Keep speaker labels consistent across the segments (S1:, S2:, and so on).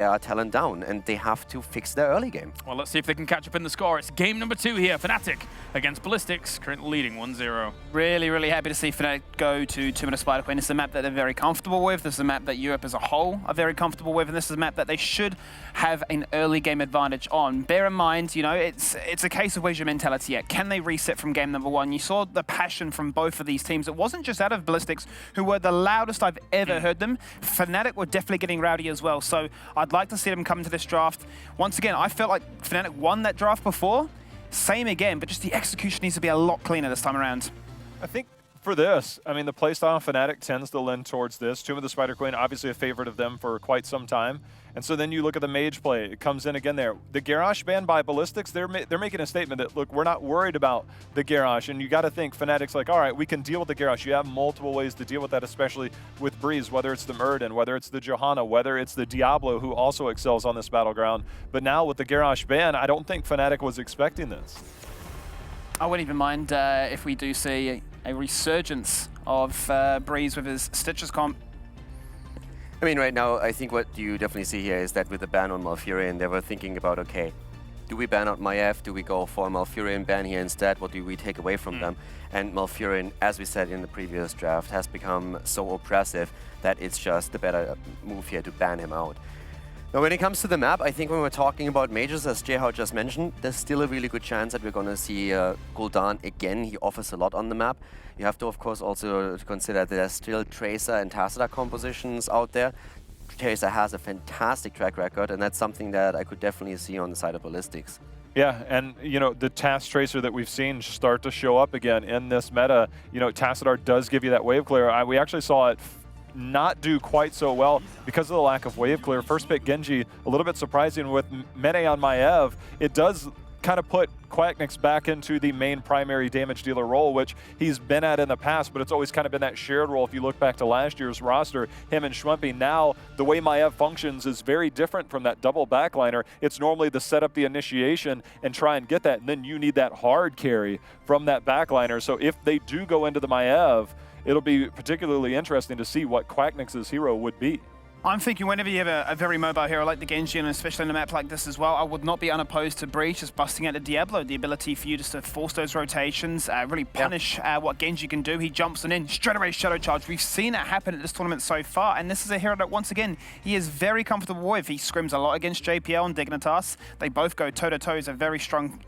S1: talent down, and they have to fix their early game.
S2: Well, let's see if they can catch up in the score. It's game number 2 here. Fnatic against Ballistics, currently leading 1-0.
S3: Really, really happy to see Fnatic go to 2-minute Spider Queen. This is a map that they're very comfortable with. This is a map that Europe as a whole are very comfortable with, and this is a map that they should have an early game advantage on. Bear in mind, you know, it's a case of where's your mentality at. Can they reset from game number 1? You saw the passion from both of these teams. It wasn't just out of Ballistics, who were the loudest I've ever heard them. Fnatic were definitely getting rowdy as well, so I'd like to see them come into this draft. Once again, I felt like Fnatic won that draft before. Same again, but just the execution needs to be a lot cleaner this time around.
S4: I think for this, I mean, the playstyle of Fnatic tends to lend towards this. Tomb of the Spider Queen, obviously a favorite of them for quite some time. And so then you look at the mage play, it comes in again there. The Garrosh ban by Ballistics, they're making a statement that, look, we're not worried about the Garrosh. And you got to think Fnatic's like, all right, we can deal with the Garrosh. You have multiple ways to deal with that, especially with Breeze, whether it's the Muradin, whether it's the Johanna, whether it's the Diablo, who also excels on this battleground. But now with the Garrosh ban, I don't think Fnatic was expecting this.
S3: I wouldn't even mind if we do see a resurgence of Breeze with his Stitches comp.
S1: I mean, right now, I think what you definitely see here is that with the ban on Malfurion, they were thinking about, okay, do we ban out Maiev? Do we go for a Malfurion ban here instead? What do we take away from them? And Malfurion, as we said in the previous draft, has become so oppressive that it's just the better move here to ban him out. Now, when it comes to the map, I think when we're talking about mages, as Jehao just mentioned, there's still a really good chance that we're going to see Gul'dan again. He offers a lot on the map. You have to, of course, also consider that there's still Tracer and Tassadar compositions out there. Tracer has a fantastic track record, and that's something that I could definitely see on the side of Ballistics.
S4: Yeah, and you know, the Task Tracer that we've seen start to show up again in this meta, you know, Tassadar does give you that wave clear. We actually saw it not do quite so well because of the lack of wave clear. First pick Genji, a little bit surprising with Mene on Maiev. It does kind of put Quacknix back into the main primary damage dealer role, which he's been at in the past, but it's always kind of been that shared role. If you look back to last year's roster, him and Schwempy, now the way Maiev functions is very different from that double backliner. It's normally the set up the initiation and try and get that, and then you need that hard carry from that backliner. So if they do go into the Maiev, it'll be particularly interesting to see what Quacknix's hero would be.
S3: I'm thinking whenever you have a very mobile hero like the Genji, and especially in a map like this as well, I would not be unopposed to Breach just busting out the Diablo. The ability for you just to force those rotations, really punish what Genji can do. He jumps on in, straight away Shadow Charge. We've seen it happen at this tournament so far, and this is a hero that, once again, he is very comfortable with. He scrims a lot against JPL and Dignitas. They both go toe-to-toe. It's a very strong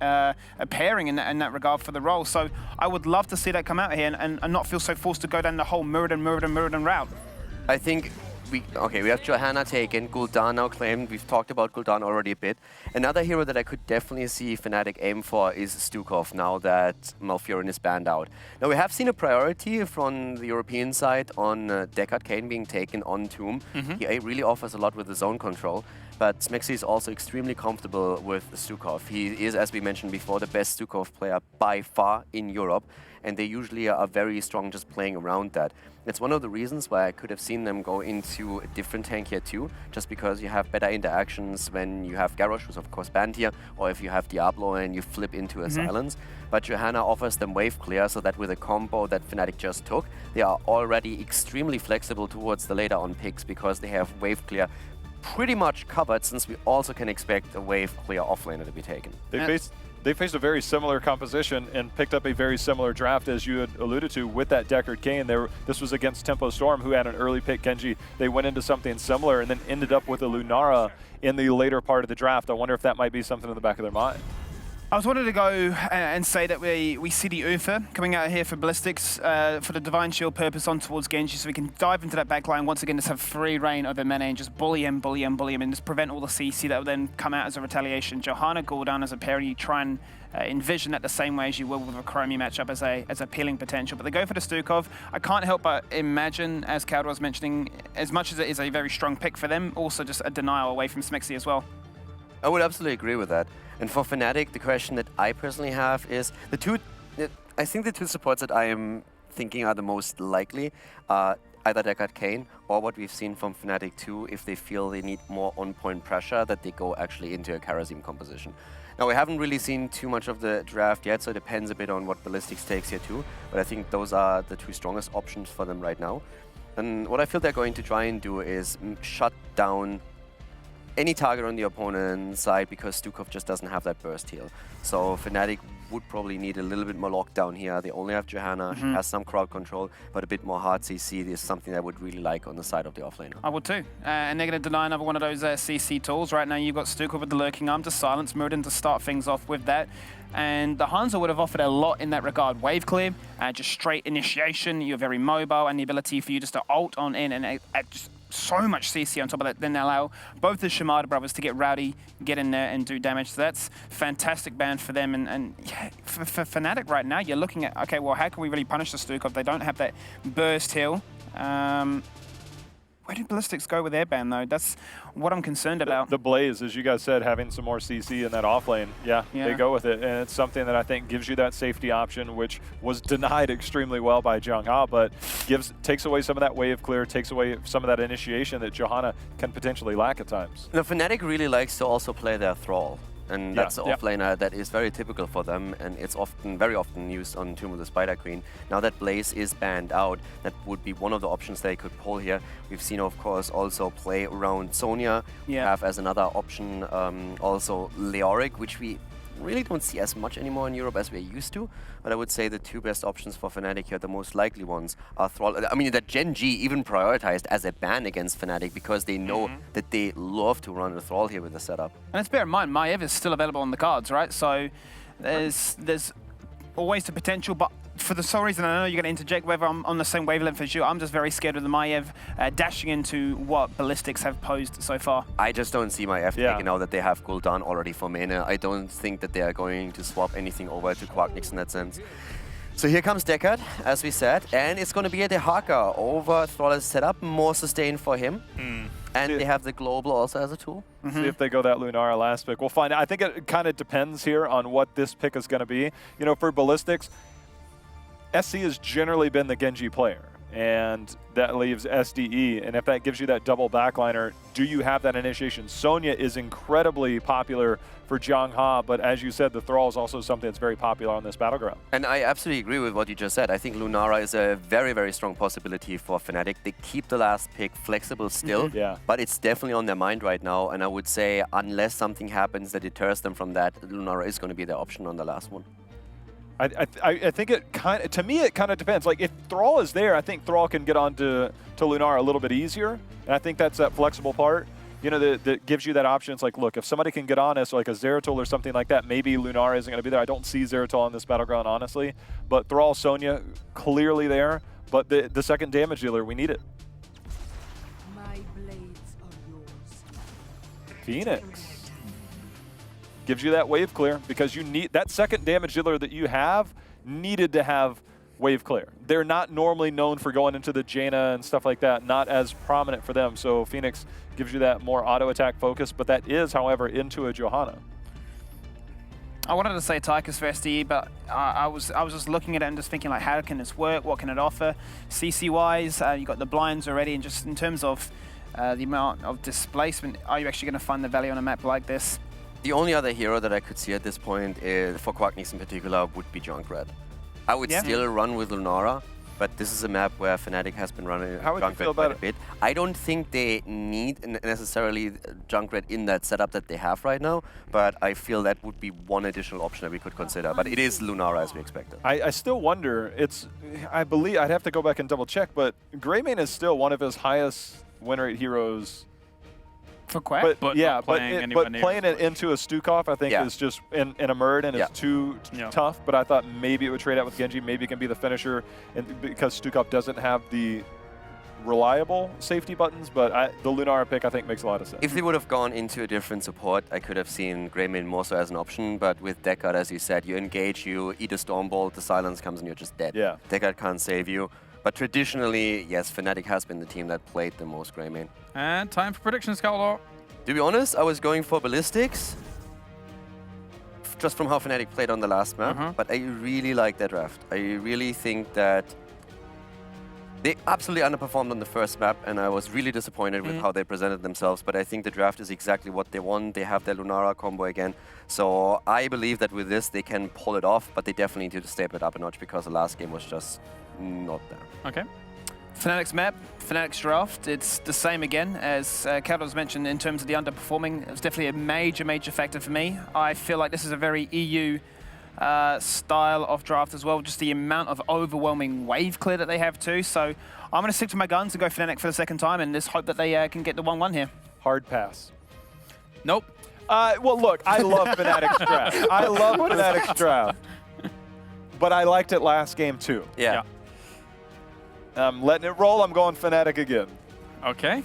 S3: pairing in that regard for the role. So I would love to see that come out here and not feel so forced to go down the whole Muradin route.
S1: I think we have Johanna taken, Gul'dan now claimed. We've talked about Gul'dan already a bit. Another hero that I could definitely see Fnatic aim for is Stukov, now that Malfurion is banned out. Now, we have seen a priority from the European side on Deckard Cain being taken on Tomb. He really offers a lot with the zone control, but Smexy is also extremely comfortable with Stukov. He is, as we mentioned before, the best Stukov player by far in Europe, and they usually are very strong just playing around that. It's one of the reasons why I could have seen them go into a different tank here too, just because you have better interactions when you have Garrosh, who's of course banned here, or if you have Diablo and you flip into a silence. But Johanna offers them wave clear, so that with a combo that Fnatic just took, they are already extremely flexible towards the later on picks, because they have wave clear pretty much covered, since we also can expect a wave clear offlaner to be taken.
S4: They faced a very similar composition and picked up a very similar draft, as you had alluded to, with that Deckard Cain. This was against Tempo Storm, who had an early pick Genji. They went into something similar and then ended up with a Lunara in the later part of the draft. I wonder if that might be something in the back of their mind.
S3: I was wanting to go and say that we see the Ufa coming out here for Ballistics for the Divine Shield purpose on towards Genji, so we can dive into that backline once again, just have free reign over Mene and just bully him, and just prevent all the CC that will then come out as a retaliation. Johanna, Gul'dan as a pair, you try and envision that the same way as you will with a Chromie matchup as appealing potential. But they go for the Stukov. I can't help but imagine, as Cowder was mentioning, as much as it is a very strong pick for them, also just a denial away from Smexy as well.
S1: I would absolutely agree with that. And for Fnatic, the question that I personally have is I think the two supports that I am thinking are the most likely are either Deckard Cain or what we've seen from Fnatic 2, if they feel they need more on-point pressure, that they go actually into a Karazim composition. Now, we haven't really seen too much of the draft yet, so it depends a bit on what Ballistics takes here too, but I think those are the two strongest options for them right now. And what I feel they're going to try and do is shut down any target on the opponent's side because Stukov just doesn't have that burst heal. So Fnatic would probably need a little bit more lockdown here. They only have Johanna, she has some crowd control, but a bit more hard CC is something I would really like on the side of the offlaner.
S3: I would too. And they're going to deny another one of those CC tools. Right now you've got Stukov with the Lurking Arm to silence Muradin to start things off with that. And the Hanzo would have offered a lot in that regard. Wave clear, just straight initiation, you're very mobile, and the ability for you just to ult on in and just so much CC on top of that, then allow both the Shimada brothers to get rowdy, get in there and do damage. So that's fantastic ban for them. And yeah, for Fnatic right now, you're looking at, okay, well, how can we really punish the Stukov? They don't have that burst heal. Where did Ballistics go with their ban, though? That's what I'm concerned about.
S4: The Blaze, as you guys said, having some more CC in that off lane, yeah, they go with it. And it's something that I think gives you that safety option, which was denied extremely well by Zhangha, but takes away some of that wave clear, takes away some of that initiation that Johanna can potentially lack at times.
S1: Now, Fnatic really likes to also play their Thrall. And that's the offlaner that is very typical for them, and it's very often used on Tomb of the Spider Queen. Now that Blaze is banned out, that would be one of the options they could pull here. We've seen, of course, also play around Sonya. We have as another option also Leoric, which we really don't see as much anymore in Europe as we're used to. But I would say the two best options for Fnatic here, the most likely ones, are Thrall. I mean, that Gen G even prioritized as a ban against Fnatic because they know that they love to run a Thrall here with the setup.
S3: And let's bear in mind, Maiev is still available on the cards, right? So there's always the potential, but for the sole reason, I know you're going to interject whether I'm on the same wavelength as you, I'm just very scared of the Maiev dashing into what Ballistics have posed so far.
S1: I just don't see Maiev taking out that they have Gul'dan already for mana. I don't think that they are going to swap anything over to Quacknix in that sense. So here comes Deckard, as we said, and it's going to be a Dehaka over Thraller's setup, more sustain for him. And they have the Global also as a tool.
S4: See if they go that Lunara last pick. We'll find out. I think it kind of depends here on what this pick is going to be. You know, for Ballistics, SC has generally been the Genji player, and that leaves SDE. And if that gives you that double backliner, do you have that initiation? Sonya is incredibly popular for Zhangha, but as you said, the Thrall is also something that's very popular on this battleground.
S1: And I absolutely agree with what you just said. I think Lunara is a very, very strong possibility for Fnatic. They keep the last pick flexible still, but it's definitely on their mind right now. And I would say, unless something happens that deters them from that, Lunara is going to be their option on the last one.
S4: I think it kind of, to me, it kind of depends. Like, if Thrall is there, I think Thrall can get on to Lunara a little bit easier. And I think that's that flexible part, you know, that gives you that option. It's like, look, if somebody can get on us, like a Zeratul or something like that, maybe Lunara isn't going to be there. I don't see Zeratul on this battleground, honestly. But Thrall, Sonya, clearly there. But the second damage dealer, we need it.
S5: My blades are yours.
S4: Phoenix gives you that wave clear because you need that second damage dealer that you have needed to have wave clear. They're not normally known for going into the Jaina and stuff like that, not as prominent for them. So Phoenix gives you that more auto attack focus, but that is, however, into a Johanna.
S3: I wanted to say Tychus for SDE, but I was just looking at it and just thinking, like, how can this work? What can it offer? CC-wise, you got the blinds already, and just in terms of the amount of displacement, are you actually going to find the value on a map like this?
S1: The only other hero that I could see at this point, for Quacknix in particular, would be Junkrat. I would still run with Lunara, but this is a map where Fnatic has been running Junkrat quite a bit. I don't think they need necessarily Junkrat in that setup that they have right now, but I feel that would be one additional option that we could consider. But it is Lunara as we expected.
S4: I still wonder, I believe, I'd have to go back and double check, but Greymane is still one of his highest win rate heroes.
S3: For Quack?
S4: But playing it into a Stukov, I think, is just in a Murd, and it's too tough. But I thought maybe it would trade out with Genji. Maybe it can be the finisher, and because Stukov doesn't have the reliable safety buttons. But the Lunara pick, I think, makes a lot of sense.
S1: If they would have gone into a different support, I could have seen Greymane more so as an option. But with Deckard, as you said, you engage, you eat a Stormbolt, the silence comes, and you're just dead.
S4: Yeah.
S1: Deckard can't save you. But traditionally, yes, Fnatic has been the team that played the most Greymane.
S2: And time for predictions, Carlo.
S1: To be honest, I was going for Ballistics, just from how Fnatic played on the last map, but I really like that draft. I really think that they absolutely underperformed on the first map, and I was really disappointed with how they presented themselves, but I think the draft is exactly what they want. They have their Lunara combo again, so I believe that with this they can pull it off, but they definitely need to step it up a notch because the last game was just not there.
S2: Okay.
S3: Fnatic's map, Fnatic's draft, it's the same again as Caldwell's mentioned in terms of the underperforming. It was definitely a major factor for me. I feel like this is a very EU style of draft as well, just the amount of overwhelming wave clear that they have too. So I'm going to stick to my guns and go Fnatic for the second time and just hope that they can get the 1-1 here.
S4: Hard pass.
S2: Nope.
S4: Well, look, I love Fnatic's draft. I love Fnatic's draft. But I liked it last game too.
S1: Yeah.
S4: I'm letting it roll. I'm going Fnatic again.
S2: Okay.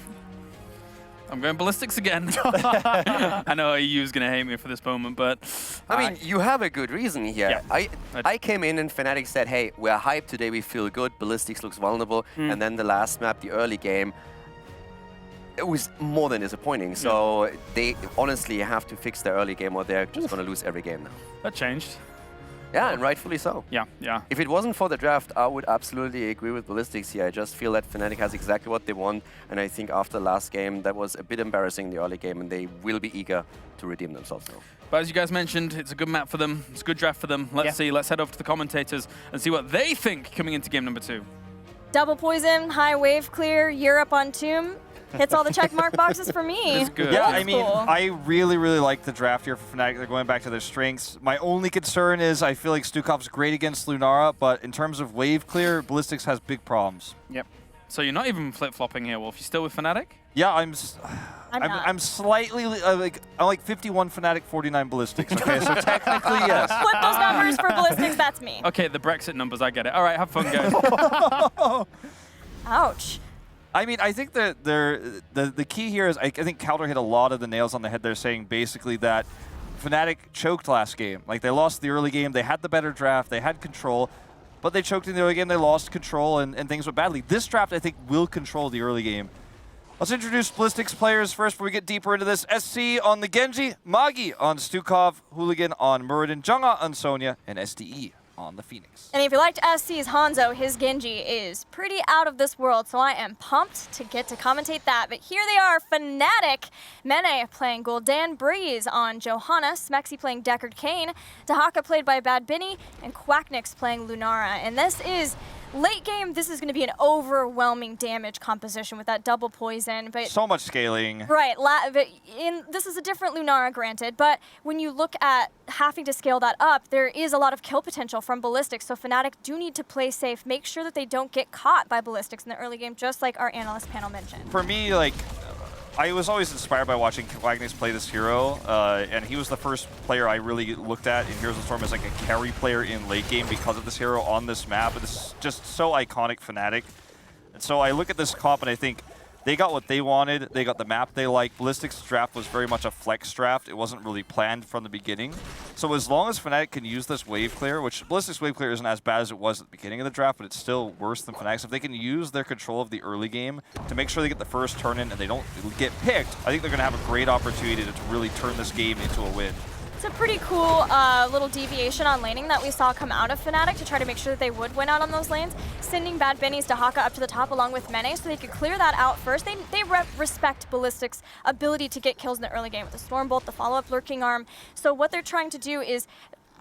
S2: I'm going Ballistics again. I know EU's going to hate me for this moment, but...
S1: I mean, you have a good reason here.
S2: Yeah.
S1: I came in and Fnatic said, hey, we're hyped today, we feel good, Ballistics looks vulnerable, and then the last map, the early game, it was more than disappointing. So they honestly have to fix their early game or they're just going to lose every game now.
S2: That changed.
S1: Yeah, and rightfully so.
S2: Yeah.
S1: If it wasn't for the draft, I would absolutely agree with Ballistics here. I just feel that Fnatic has exactly what they want, and I think after the last game, that was a bit embarrassing in the early game, and they will be eager to redeem themselves now.
S2: But as you guys mentioned, it's a good map for them. It's a good draft for them. Let's see. Let's head over to the commentators and see what they think coming into game number 2.
S6: Double poison, high wave clear, Europe on Tomb. Hits all the check mark boxes for me.
S2: It's good.
S7: Yeah,
S6: That's
S7: I mean,
S6: cool.
S7: I really like the draft here for Fnatic. They're going back to their strengths. My only concern is I feel like Stukov's great against Lunara, but in terms of wave clear, Ballistics has big problems.
S2: Yep. So you're not even flip-flopping here, Wolf. You still with Fnatic?
S7: Yeah,
S6: I'm not.
S7: I'm slightly I'm like 51 Fnatic, 49 Ballistics. Okay, so technically yes.
S6: Flip those numbers for Ballistics, that's me.
S2: Okay, the Brexit numbers, I get it. All right, have fun, guys.
S6: Ouch.
S7: I mean, I think that the key here is I think Calder hit a lot of the nails on the head there, saying basically that Fnatic choked last game. Like, they lost the early game, they had the better draft, they had control, but they choked in the early game, they lost control, and things went badly. This draft, I think, will control the early game. Let's introduce Ballistics players first before we get deeper into this. SC on the Genji, Magi on Stukov, Hooligan on Muradin, Junga on Sonya, and SDE on the Phoenix.
S6: And if you liked SC's Hanzo, his Genji is pretty out of this world, so I am pumped to get to commentate that. But here they are, Fnatic. Mene playing Gul'dan, Breeze on Johanna, Smexy playing Deckard Cain, Dahaka played by Bad Binny, and Quacknix playing Lunara. And this is late game. This is going to be an overwhelming damage composition with that double poison. But
S7: So much scaling.
S6: right, this is a different Lunara, granted, but when you look at having to scale that up, there is a lot of kill potential from Ballistics, so Fnatic do need to play safe, make sure that they don't get caught by Ballistics in the early game, just like our analyst panel mentioned.
S7: For me, like, I was always inspired by watching Quacknix play this hero, and he was the first player I really looked at in Heroes of the Storm as like a carry player in late game because of this hero on this map. But this is just so iconic Fnatic. And so I look at this comp and I think they got what they wanted. They got the map they liked. Ballistics' draft was very much a flex draft. It wasn't really planned from the beginning. So as long as Fnatic can use this wave clear, which Ballistics' wave clear isn't as bad as it was at the beginning of the draft, but it's still worse than Fnatic's. If they can use their control of the early game to make sure they get the first turn in and they don't get picked, I think they're going to have a great opportunity to really turn this game into a win.
S6: It's a pretty cool little deviation on laning that we saw come out of Fnatic to try to make sure that they would win out on those lanes. Sending Bad Benny's Dahaka up to the top along with Mene so they could clear that out first. They respect Ballistics' ability to get kills in the early game with the Stormbolt, the follow-up Lurking Arm. So what they're trying to do is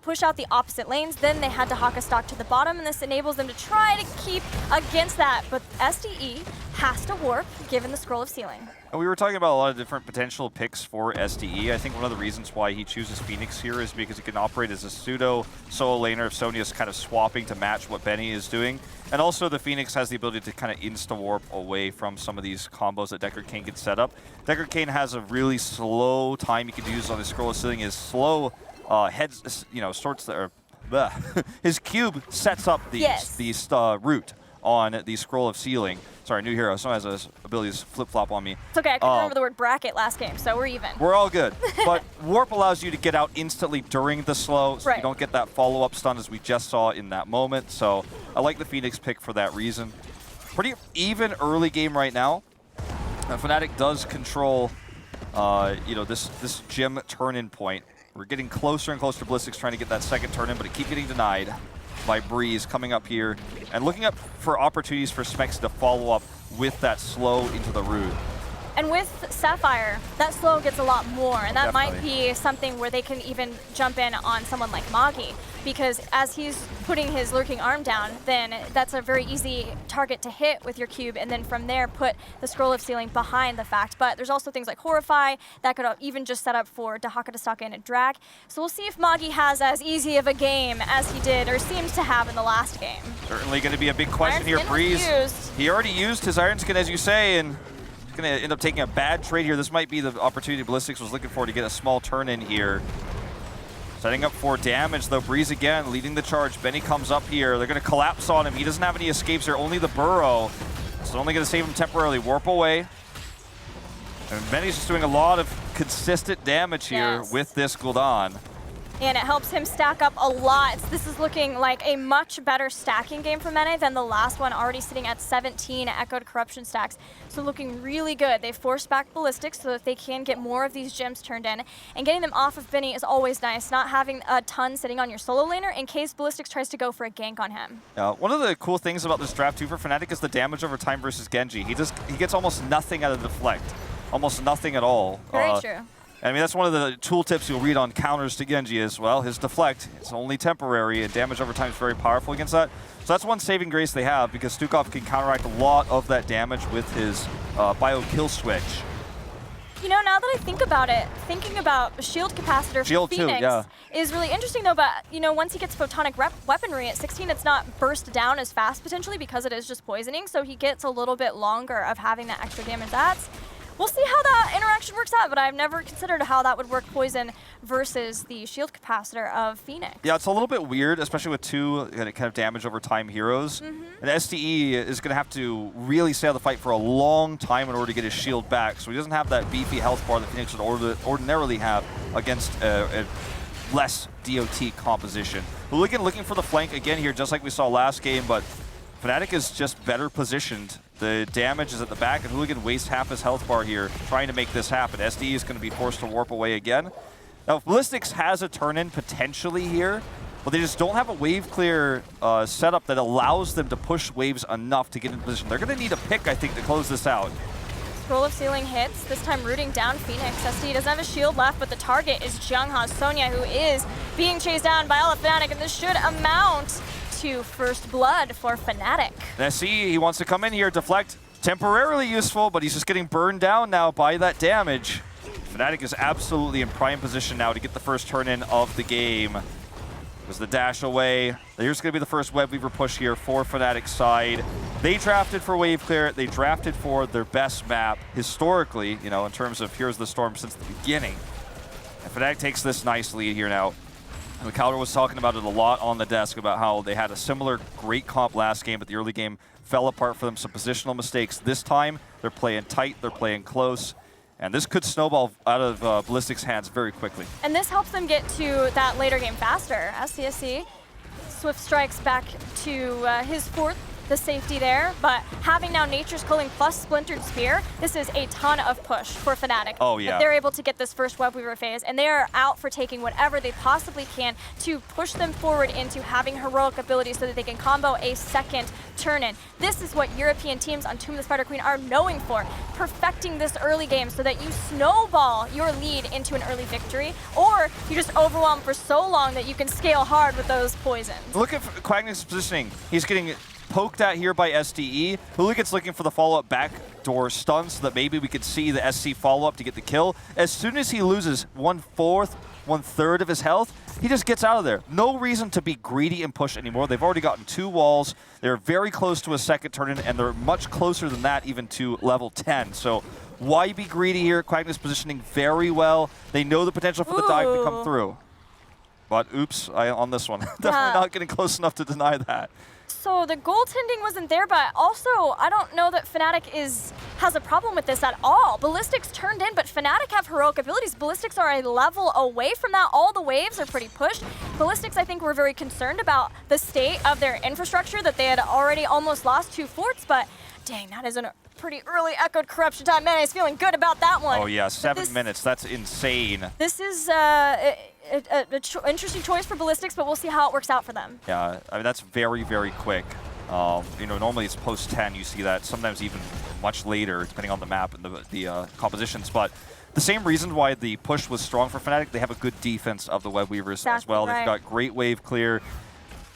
S6: push out the opposite lanes, then they had Dahaka stock to the bottom, and this enables them to try to keep against that. But SDE has to warp, given the Scroll of Sealing.
S7: And we were talking about a lot of different potential picks for SDE. I think one of the reasons why he chooses Phoenix here is because he can operate as a pseudo solo laner if Sonya's kind of swapping to match what Benny is doing. And also the Phoenix has the ability to kind of insta-warp away from some of these combos that Deckard Cain can set up. Deckard Cain has a really slow time he can use on his Scroll of Sealing. His slow heads, sorts that are, his cube sets up these route on the Scroll of Sealing. Sorry, new hero. Someone has his abilities flip-flop on me.
S6: It's okay, I couldn't remember the word bracket last game, so we're even.
S7: We're all good. But Warp allows you to get out instantly during the slow, so you don't get that follow-up stun as we just saw in that moment. So I like the Phoenix pick for that reason. Pretty even early game right now. Fnatic does control, this gym turn-in point. We're getting closer and closer to Ballistics trying to get that second turn-in, but it keeps getting denied by Breeze coming up here and looking up for opportunities for Smexy to follow up with that slow into the root.
S6: And with Sapphire, that slow gets a lot more, and that might
S1: Definitely.
S6: be something where they can even jump in on someone like Magi, because as he's putting his lurking arm down, then that's a very easy target to hit with your cube, and then from there put the Scroll of Sealing behind the fact. But there's also things like Horrify that could even just set up for Dahaka to stock in and drag. So we'll see if Magi has as easy of a game as he did, or seems to have in the last game.
S7: Certainly going to be a big question
S6: Iron
S7: here,
S6: Skin was
S7: Breeze.
S6: used.
S7: He already used his Iron Skin, as you say, and he's going to end up taking a bad trade here. This might be the opportunity Ballistics was looking for to get a small turn in here. Setting up for damage, though. Breeze again leading the charge. Benny comes up here. They're going to collapse on him. He doesn't have any escapes here, only the burrow. It's only going to save him temporarily. Warp away. And Benny's just doing a lot of consistent damage here with this Gul'dan.
S6: And it helps him stack up a lot. This is looking like a much better stacking game for Mene than the last one, already sitting at 17 Echoed Corruption stacks. So looking really good. They forced back Ballistics so that they can get more of these gems turned in. And getting them off of Benny is always nice, not having a ton sitting on your solo laner in case Ballistics tries to go for a gank on him.
S7: One of the cool things about this draft too for Fnatic is the damage over time versus Genji. He gets almost nothing out of Deflect. Almost nothing at all.
S6: Very true.
S7: I mean, that's one of the tooltips you'll read on counters to Genji as well. His Deflect, it's only temporary, and damage over time is very powerful against that. So that's one saving grace they have, because Stukov can counteract a lot of that damage with his bio kill switch.
S6: You know, now that I think about it, thinking about shield capacitor for Phoenix is really interesting though, but you know, once he gets photonic weaponry at 16, it's not burst down as fast potentially because it is just poisoning, so he gets a little bit longer of having that extra damage. We'll see how that interaction works out, but I've never considered how that would work poison versus the shield capacitor of Phoenix.
S7: Yeah, it's a little bit weird, especially with two kind of damage over time heroes. And SDE is going to have to really stay out of the fight for a long time in order to get his shield back, so he doesn't have that beefy health bar that Phoenix would ordinarily have against a less DOT composition. Hooligan looking for the flank again here, just like we saw last game, but Fnatic is just better positioned. The damage is at the back, and Hooligan wastes half his health bar here trying to make this happen. SD is going to be forced to warp away again. Now, Ballistics has a turn-in potentially here, but they just don't have a wave clear setup that allows them to push waves enough to get in position. They're going to need a pick, I think, to close this out.
S6: Scroll of Sealing hits, this time rooting down Phoenix. SD doesn't have a shield left, but the target is Jungha Sonya, who is being chased down by all of Fnatic, and this should amount to first blood for Fnatic.
S7: Now see, he wants to come in here, deflect, temporarily useful, but he's just getting burned down now by that damage. Fnatic is absolutely in prime position now to get the first turn in of the game. Was the dash away. Here's going to be the first web weaver push here for Fnatic's side. They drafted for wave clear. They drafted for their best map historically, you know, in terms of Here's the Storm since the beginning. And Fnatic takes this nice lead here now. And Calder was talking about it a lot on the desk about how they had a similar great comp last game, but the early game fell apart for them. Some positional mistakes. This time, they're playing tight, they're playing close, and this could snowball out of Ballistics' hands very quickly.
S6: And this helps them get to that later game faster. SCSC, Swift strikes back to his fourth, the safety there, but having now Nature's Culling plus Splintered Spear, this is a ton of push for Fnatic.
S7: Oh, yeah.
S6: If they're able to get this first Web Weaver phase, and they are out for taking whatever they possibly can to push them forward into having heroic abilities so that they can combo a second turn-in. This is what European teams on Tomb of the Spider Queen are knowing for, perfecting this early game so that you snowball your lead into an early victory, or you just overwhelm for so long that you can scale hard with those poisons.
S7: Look at Quagnix's positioning. He's getting poked at here by SDE. Hooligan's looking for the follow-up backdoor stun so that maybe we could see the SC follow-up to get the kill. As soon as he loses 1/4, 1/3 of his health, he just gets out of there. No reason to be greedy and push anymore. They've already gotten 2 walls. They're very close to a second turn-in, and they're much closer than that even to level 10. So why be greedy here? Quagnix positioning very well. They know the potential for the dive to come through. But oops, on this one. Definitely not getting close enough to deny that.
S6: So the goaltending wasn't there, but also I don't know that Fnatic has a problem with this at all. Ballistics turned in, but Fnatic have heroic abilities. Ballistics are a level away from that. All the waves are pretty pushed. Ballistics, I think, were very concerned about the state of their infrastructure, that they had already almost lost 2 forts, but dang, that is a pretty early Echoed Corruption time. Man, he's feeling good about that one.
S7: Oh yeah, 7 minutes. That's insane.
S6: This is interesting choice for Ballistics, but we'll see how it works out for them.
S7: Yeah, I mean, that's very, very quick. You know, normally it's post 10, you see that, sometimes even much later, depending on the map and the compositions. But the same reason why the push was strong for Fnatic, they have a good defense of the Web Weavers as well.
S6: Right.
S7: They've got great wave clear.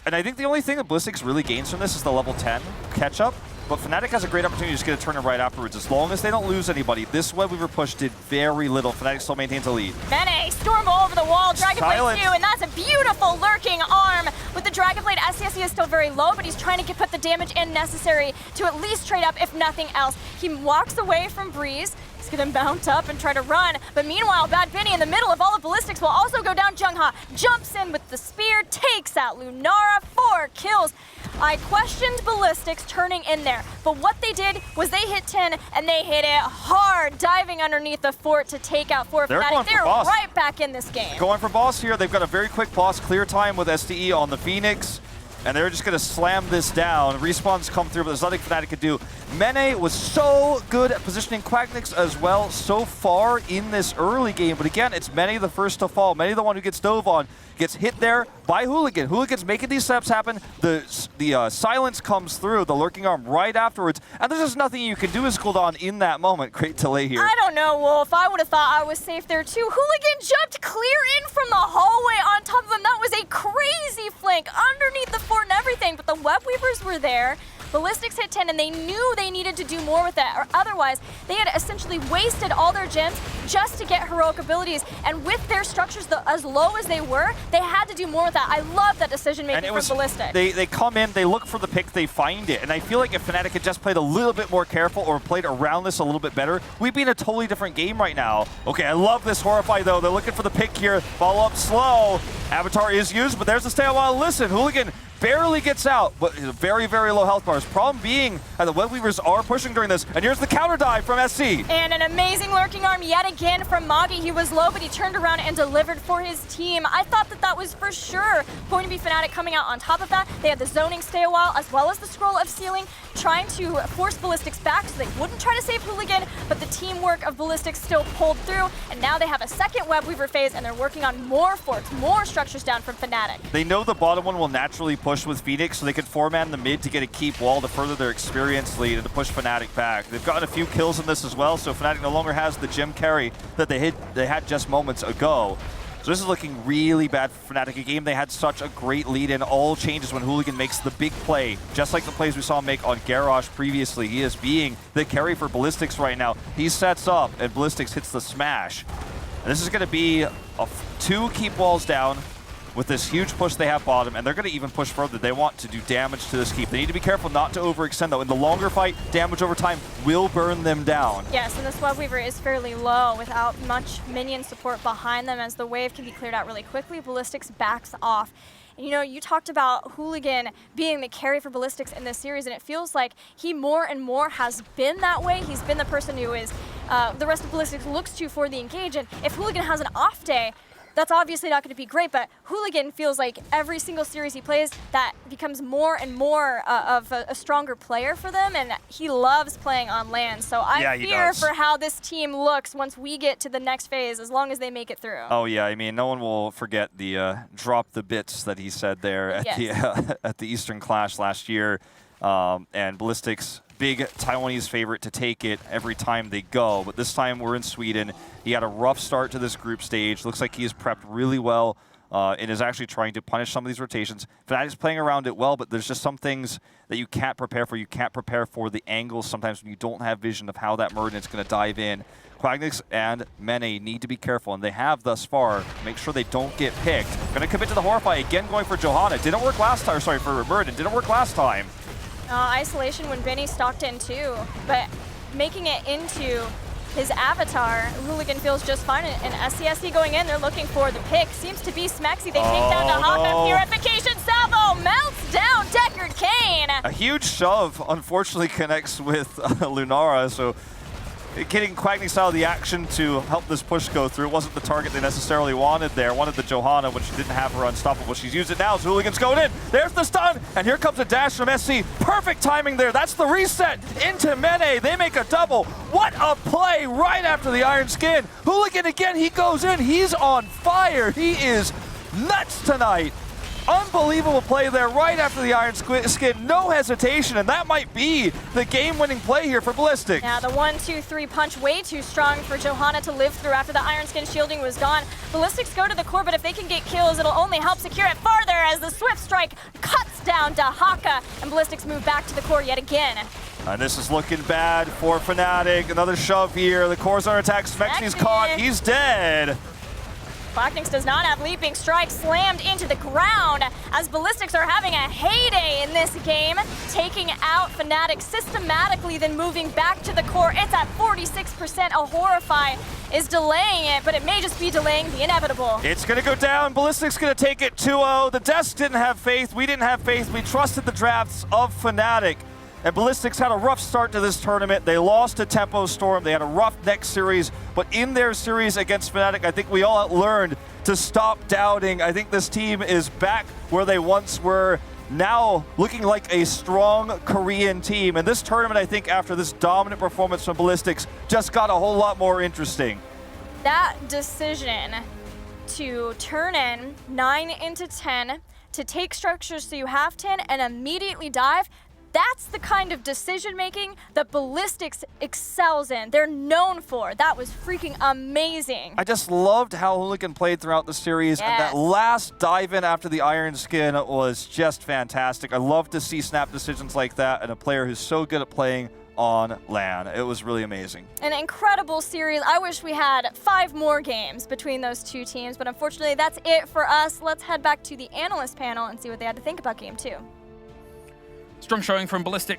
S7: And I think the only thing that Ballistics really gains from this is the level 10 catch-up. But Fnatic has a great opportunity to just get a turn right afterwards. As long as they don't lose anybody, this Web Weaver push did very little. Fnatic still maintains a lead.
S6: Mene, Stormbolt over the wall, Dragonblade 2, and that's a beautiful lurking arm. With the Dragonblade, SCSE is still very low, but he's trying to put the damage in necessary to at least trade up, if nothing else. He walks away from Breeze. He's going to mount up and try to run. But meanwhile, Bad Bunny in the middle of all of Ballistics will also go down. Jungha jumps in with the spear, takes out Lunara, 4 kills. I questioned Ballistics turning in there, but what they did was they hit 10 and they hit it hard, diving underneath the fort to take out 4 Fnatic. They're right back in this game.
S7: Going for boss here. They've got a very quick boss clear time with SDE on the Phoenix. And they're just going to slam this down. Respawns come through, but there's nothing Fnatic could do. Mene was so good at positioning Quagnix as well so far in this early game. But again, it's Mene the first to fall. Mene the one who gets dove on. Gets hit there by Hooligan. Hooligan's making these steps happen. The silence comes through, the lurking arm right afterwards. And there's just nothing you can do as Gul'dan in that moment. Great delay here.
S6: I don't know, Wolf. I would have thought I was safe there too. Hooligan jumped clear in from the hallway on top of him. That was a crazy flank underneath the fort and everything. But the Web Weavers were there. Ballistics hit 10 and they knew they needed to do more with that, or otherwise they had essentially wasted all their gems just to get heroic abilities. And with their structures as low as they were, they had to do more with that. I love that decision making from Ballistics.
S7: They come in, they look for the pick, they find it. And I feel like if Fnatic had just played a little bit more careful or played around this a little bit better, we'd be in a totally different game right now. Okay, I love this Horrify though. They're looking for the pick here. Follow up slow. Avatar is used, but there's the stay a while. Listen, Hooligan barely gets out, but very, very low health bars. Problem being that the Web Weavers are pushing during this, and here's the counter dive from SC.
S6: And an amazing lurking arm yet again from Magi. He was low, but he turned around and delivered for his team. I thought that was for sure going to be Fnatic coming out on top of that. They had the zoning stay a while, as well as the scroll of sealing, trying to force Ballistics back so they wouldn't try to save Hooligan, but the teamwork of Ballistics still pulled through, and now they have a second Web Weaver phase, and they're working on more forts, more structures down from Fnatic.
S7: They know the bottom one will naturally push with Phoenix, so they can four-man the mid to get a keep wall to further their experience lead and to push Fnatic back. They've gotten a few kills in this as well, so Fnatic no longer has the gem carry that they had just moments ago. So this is looking really bad for Fnatic. A game they had such a great lead in. All changes when Hooligan makes the big play, just like the plays we saw him make on Garrosh previously. He is being the carry for Ballistics right now. He sets up, and Ballistics hits the smash. And this is going to be 2 keep walls down with this huge push they have bottom, and they're going to even push further. They want to do damage to this keep. They need to be careful not to overextend, though. In the longer fight, damage over time will burn them down.
S6: Yes, and this Web Weaver is fairly low without much minion support behind them, as the wave can be cleared out really quickly. Ballistics backs off. And you know, you talked about Hooligan being the carry for Ballistics in this series, and it feels like he more and more has been that way. He's been the person who is the rest of Ballistics looks to for the engage, and if Hooligan has an off day, that's obviously not going to be great, but Hooligan feels like every single series he plays, that becomes more and more of a stronger player for them, and he loves playing on land. So I fear for how this team looks once we get to the next phase, as long as they make it through.
S7: Oh yeah, I mean, no one will forget the drop the bits that he said there at at the Eastern Clash last year, and Ballistics. Big Taiwanese favorite to take it every time they go, but this time we're in Sweden. He had a rough start to this group stage. Looks like he's prepped really well and is actually trying to punish some of these rotations. Fnatic's playing around it well, but there's just some things that you can't prepare for. You can't prepare for the angles sometimes when you don't have vision of how that Murden is going to dive in. Quagnix and Mene need to be careful, and they have thus far. Make sure they don't get picked. Going to commit to the Horrify again, going for Johanna. Didn't work last time. Sorry, for Murden. Didn't work last time.
S6: Isolation when Benny stalked in too, but making it into his avatar, Hooligan feels just fine. And SCSE going in, they're looking for the pick. Seems to be Smexy. They take down Dahaka. Purification salvo melts down Deckard Cain.
S7: A huge shove, unfortunately, connects with Lunara, so getting Quagnix out of the action to help this push go through. It wasn't the target they necessarily wanted there. Wanted the Johanna, when she didn't have her unstoppable. She's used it now, so Hooligan's going in. There's the stun, and here comes a dash from SC. Perfect timing there. That's the reset into Mene. They make a double. What a play right after the Iron Skin. Hooligan again, he goes in. He's on fire. He is nuts tonight. Unbelievable play there right after the Iron Skin. No hesitation, and that might be the game-winning play here for Ballistics.
S6: Yeah, the 1-2-3 punch way too strong for Johanna to live through after the Iron Skin shielding was gone. Ballistics go to the core, but if they can get kills, it'll only help secure it farther as the Swift Strike cuts down Dahaka, and Ballistics move back to the core yet again.
S7: And this is looking bad for Fnatic. Another shove here. The core's under attack. Smexy's caught. He's dead.
S6: Blacknix does not have Leaping Strike, slammed into the ground as Ballistics are having a heyday in this game, taking out Fnatic systematically, then moving back to the core. It's at 46%. A Horrify is delaying it, but it may just be delaying the inevitable.
S7: It's going to go down. Ballistics going to take it 2-0. The Desk didn't have faith. We didn't have faith. We trusted the drafts of Fnatic. And Ballistics had a rough start to this tournament. They lost to Tempo Storm. They had a rough next series. But in their series against Fnatic, I think we all learned to stop doubting. I think this team is back where they once were, now looking like a strong Korean team. And this tournament, I think, after this dominant performance from Ballistics, just got a whole lot more interesting.
S6: That decision to turn in 9 into 10, to take structures so you have 10 and immediately dive, that's the kind of decision-making that Ballistics excels in. They're known for. That was freaking amazing.
S7: I just loved how Hooligan played throughout the series, and that last dive-in after the Iron Skin was just fantastic. I love to see snap decisions like that and a player who's so good at playing on LAN. It was really amazing.
S6: An incredible series. I wish we had 5 more games between those two teams, but unfortunately that's it for us. Let's head back to the analyst panel and see what they had to think about Game 2.
S2: Strong showing from Ballistics.